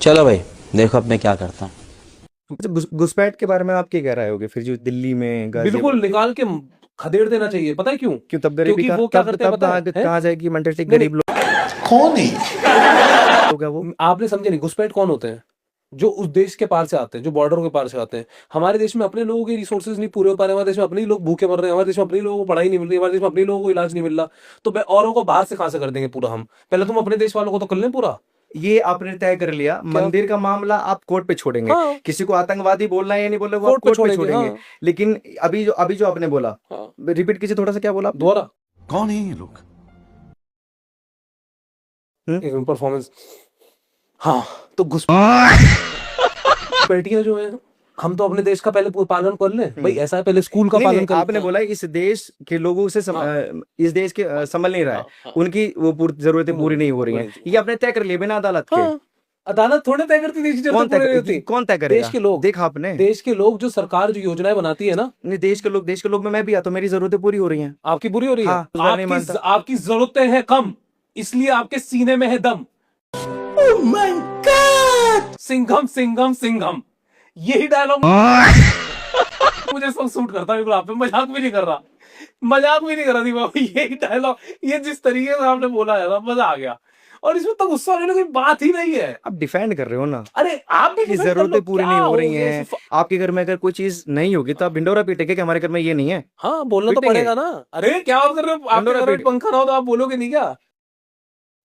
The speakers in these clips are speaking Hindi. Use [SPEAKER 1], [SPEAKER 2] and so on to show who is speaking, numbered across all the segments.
[SPEAKER 1] चलो भाई, देखो अब मैं क्या करता हूँ।
[SPEAKER 2] अच्छा, घुसपैठ के बारे में आप क्या कह रहे होगे फिर, जो दिल्ली में
[SPEAKER 3] बिल्कुल निकाल के खदेड़ देना चाहिए। पता है क्यों?
[SPEAKER 2] क्यों? तब गरीबी
[SPEAKER 3] क्योंकि
[SPEAKER 2] का
[SPEAKER 3] वो क्या
[SPEAKER 2] तब
[SPEAKER 3] करते हैं
[SPEAKER 2] तब
[SPEAKER 3] पता है?
[SPEAKER 2] कहाँ जाएगी मेंटेलिटी?
[SPEAKER 3] नहीं,
[SPEAKER 2] गरीब लोग
[SPEAKER 1] कौन है?
[SPEAKER 2] है वो।
[SPEAKER 3] आपने समझे नहीं। घुसपैठ कौन होते हैं? जो उस देश के पार से आते हैं, जो बॉर्डर के पार से आते हैं। हमारे देश में अपने लोगों के रिसोर्सेज नहीं पूरे हो पा रहे, हमारे देश में अपने ही लोग भूखे मर रहे हैं, हमारे देश में अपने ही लोगों को पढ़ाई नहीं मिल रही, हमारे देश में अपने ही लोगों को इलाज नहीं मिल रहा। तो औरों को बाहर से कहां से कर देंगे पूरा हम? पहले तुम अपने देश वालों को तो कर लें पूरा।
[SPEAKER 2] ये आपने तय कर लिया, मंदिर का मामला आप कोर्ट पे छोड़ेंगे।
[SPEAKER 3] हाँ।
[SPEAKER 2] किसी को आतंकवादी बोलना है या नहीं बोलना, वो आप
[SPEAKER 3] कोर्ट पे
[SPEAKER 2] कोर्ट पे
[SPEAKER 3] छोड़ेंगे,
[SPEAKER 2] छोड़ेंगे।
[SPEAKER 3] हाँ।
[SPEAKER 2] लेकिन अभी जो आपने बोला,
[SPEAKER 3] हाँ।
[SPEAKER 2] रिपीट कीजिए थोड़ा सा, क्या बोला आपने?
[SPEAKER 3] दोबारा
[SPEAKER 4] कौन है ये लोग?
[SPEAKER 3] परफॉर्मेंस। हाँ, तो घुसपैठियां जो है, हम तो अपने देश का पहले पालन कर लें भाई। ऐसा है, पहले स्कूल का
[SPEAKER 2] नहीं,
[SPEAKER 3] पालन
[SPEAKER 2] नहीं,
[SPEAKER 3] कर
[SPEAKER 2] आपने
[SPEAKER 3] लें।
[SPEAKER 2] बोला इस देश के लोगों से इस देश के संभल नहीं रहा है।
[SPEAKER 3] हाँ।
[SPEAKER 2] उनकी वो जरूरतें पूरी नहीं हो रही हैं, ये आपने तय कर लिया बिना अदालत के।
[SPEAKER 3] हाँ, अदालत थोड़े तय करती, देश की
[SPEAKER 2] कौन
[SPEAKER 3] जरूरतें पूरी नहीं
[SPEAKER 2] तय
[SPEAKER 3] होती।
[SPEAKER 2] कौन तय करेगा?
[SPEAKER 3] देश के लोग।
[SPEAKER 2] देखा आपने?
[SPEAKER 3] देश के लोग, जो सरकार जो योजनाएं बनाती है ना।
[SPEAKER 2] नहीं, देश के लोग में मैं भी आता हूं, मेरी जरूरतें पूरी हो रही हैं।
[SPEAKER 3] आपकी बुरी हो रही है।
[SPEAKER 2] हाँ, नहीं
[SPEAKER 3] आपकी
[SPEAKER 2] मानता।
[SPEAKER 3] आपकी जरूरतें हैं कम, इसलिए आपके सीने में है दम। सिंघम सिंघम सिंघम, यही डायलॉग मुझे सब सूट करता है। बिल्कुल, आप पे मजाक भी नहीं कर रहा, मजाक भी नहीं कर रहा थी बाबू। यही डायलॉग, ये जिस तरीके से आपने बोला है ना, मजा आ गया। और इसमें तो गुस्सा लेने की बात ही नहीं है।
[SPEAKER 2] आप डिफेंड कर रहे हो ना
[SPEAKER 3] अरे आप भी
[SPEAKER 2] कि
[SPEAKER 3] defend कर लो,
[SPEAKER 2] जरूरतें पूरी
[SPEAKER 3] क्या
[SPEAKER 2] नहीं हो
[SPEAKER 3] हो
[SPEAKER 2] रही
[SPEAKER 3] गया?
[SPEAKER 2] हैं। आपके घर में अगर कोई चीज नहीं होगी तो आप भिंडोरा पीटेंगे कि हमारे घर में ये नहीं है।
[SPEAKER 3] हाँ, बोलना तो
[SPEAKER 2] पीटेंगे।
[SPEAKER 3] पड़ेगा ना। अरे क्या बात कर रहे हो? आपके
[SPEAKER 2] भिंडोरा
[SPEAKER 3] घर में
[SPEAKER 2] पीट।
[SPEAKER 3] पंखा ना हो तो आप बोलोगे नहीं क्या?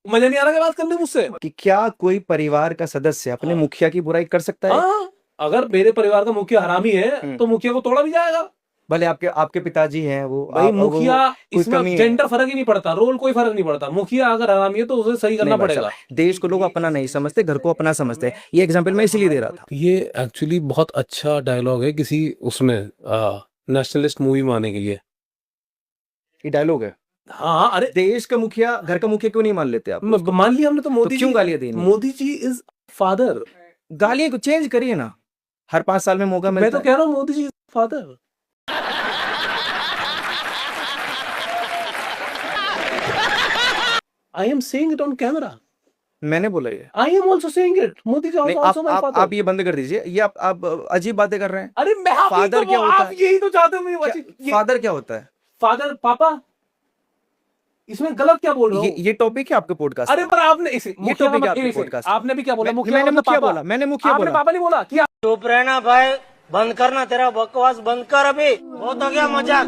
[SPEAKER 3] मजा नहीं आ रहा क्या बात करने मुझसे?
[SPEAKER 2] कि क्या कोई परिवार का सदस्य अपने
[SPEAKER 3] हाँ।
[SPEAKER 2] मुखिया की बुराई कर सकता है?
[SPEAKER 3] हाँ, अगर मेरे परिवार का मुखिया हरामी है तो मुखिया को तोड़ा भी जाएगा।
[SPEAKER 2] भले आपके पिताजी हैं वो,
[SPEAKER 3] भाई मुखिया,
[SPEAKER 2] कोई
[SPEAKER 3] इसमें
[SPEAKER 2] कमी है?
[SPEAKER 3] जेंडर फर्क ही नहीं पड़ता, रोल कोई फर्क नहीं पड़ता। मुखिया अगर हरामी है तो उसे सही करना
[SPEAKER 2] नहीं भाई
[SPEAKER 3] पड़ेगा।
[SPEAKER 2] साहब, देश को लोग अपना नहीं समझते, घर को अपना समझते हैं। ये एग्जाम्पल मैं इसीलिए दे रहा था।
[SPEAKER 3] ये एक्चुअली बहुत अच्छा डायलॉग है किसी उसमें नेशनलिस्ट मूवी में आने के लिए।
[SPEAKER 2] ये डायलॉग है।
[SPEAKER 3] हाँ, अरे
[SPEAKER 2] देश का मुखिया घर का मुखिया क्यों नहीं मान लेते आप?
[SPEAKER 3] मान लिया हमने तो मोदी
[SPEAKER 2] क्यों
[SPEAKER 3] जी,
[SPEAKER 2] गालियां दी इन्हें?
[SPEAKER 3] Modi ji is father.
[SPEAKER 2] गालियां को चेंज करिए ना, हर 5 साल में मौका
[SPEAKER 3] मैं
[SPEAKER 2] मिलता
[SPEAKER 3] तो कह रहा हूँ Modi ji is father. I am saying it on camera.
[SPEAKER 2] मैंने बोला ये।
[SPEAKER 3] I am also saying it. Modi ji
[SPEAKER 2] नहीं,
[SPEAKER 3] ऑल्सो माय फादर।
[SPEAKER 2] आप ये बंद कर दीजिए। ये आप अजीब बातें कर रहे हैं।
[SPEAKER 3] अरे मैं
[SPEAKER 2] फादर क्या होता
[SPEAKER 3] आप
[SPEAKER 2] है?
[SPEAKER 3] यही तो चाहते हो।
[SPEAKER 2] फादर क्या होता है?
[SPEAKER 3] फादर पापा, इसमें गलत क्या बोल रहे हो?
[SPEAKER 2] ये टॉपिक है आपके पॉडकास्ट?
[SPEAKER 3] अरे पर आपने इसे
[SPEAKER 2] ये
[SPEAKER 3] मुखिया
[SPEAKER 2] टॉपिक है
[SPEAKER 3] मतलब
[SPEAKER 2] आपके
[SPEAKER 3] इसे,
[SPEAKER 2] पॉडकास्ट?
[SPEAKER 3] आपने भी क्या बोला? मुखिया
[SPEAKER 2] मैंने
[SPEAKER 3] मतलब
[SPEAKER 2] मुखिया
[SPEAKER 3] पापा।
[SPEAKER 2] बोला, मैंने मुखिया
[SPEAKER 3] आपने
[SPEAKER 2] बोला।
[SPEAKER 3] पापा नहीं बोला कि
[SPEAKER 5] चुप रहना भाई, बंद करना तेरा बकवास, बंद कर अभी। हो तो क्या मजाक,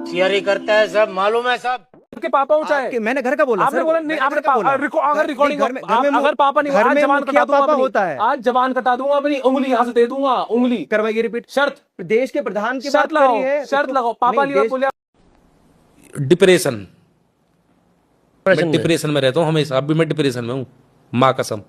[SPEAKER 5] थियरी करता है सब, मालूम है सब।
[SPEAKER 3] आपके पापा ऊंचा है।
[SPEAKER 2] मैंने घर का बोला
[SPEAKER 3] आपने
[SPEAKER 2] सर,
[SPEAKER 3] बोला नहीं,
[SPEAKER 2] मैंने
[SPEAKER 3] आपने
[SPEAKER 2] घर का बोला।
[SPEAKER 3] अगर रिकॉर्डिंग
[SPEAKER 2] घर में
[SPEAKER 3] अगर पापा नहीं,
[SPEAKER 2] घर
[SPEAKER 3] आज
[SPEAKER 2] में
[SPEAKER 3] जबान
[SPEAKER 2] मुखिया
[SPEAKER 3] कटा दूंगा
[SPEAKER 2] पापा
[SPEAKER 3] अपनी।
[SPEAKER 2] होता है।
[SPEAKER 3] आज जबान कटा दूंगा अपनी, उंगली यहाँ से दे दूंगा, उंगली।
[SPEAKER 2] करवाइए रिपीट।
[SPEAKER 3] शर्त,
[SPEAKER 2] देश के प्रधान की
[SPEAKER 3] शर्त
[SPEAKER 2] बात
[SPEAKER 3] लगाओ,
[SPEAKER 2] करी है।
[SPEAKER 3] शर्त लगाओ। पापा
[SPEAKER 2] नहीं,
[SPEAKER 3] नहीं बोले।
[SPEAKER 1] डिप्रेशन, मैं डिप्रेशन में रहता हूँ हमेशा। अभी मैं डिप्रेशन में हूँ, माँ कसम।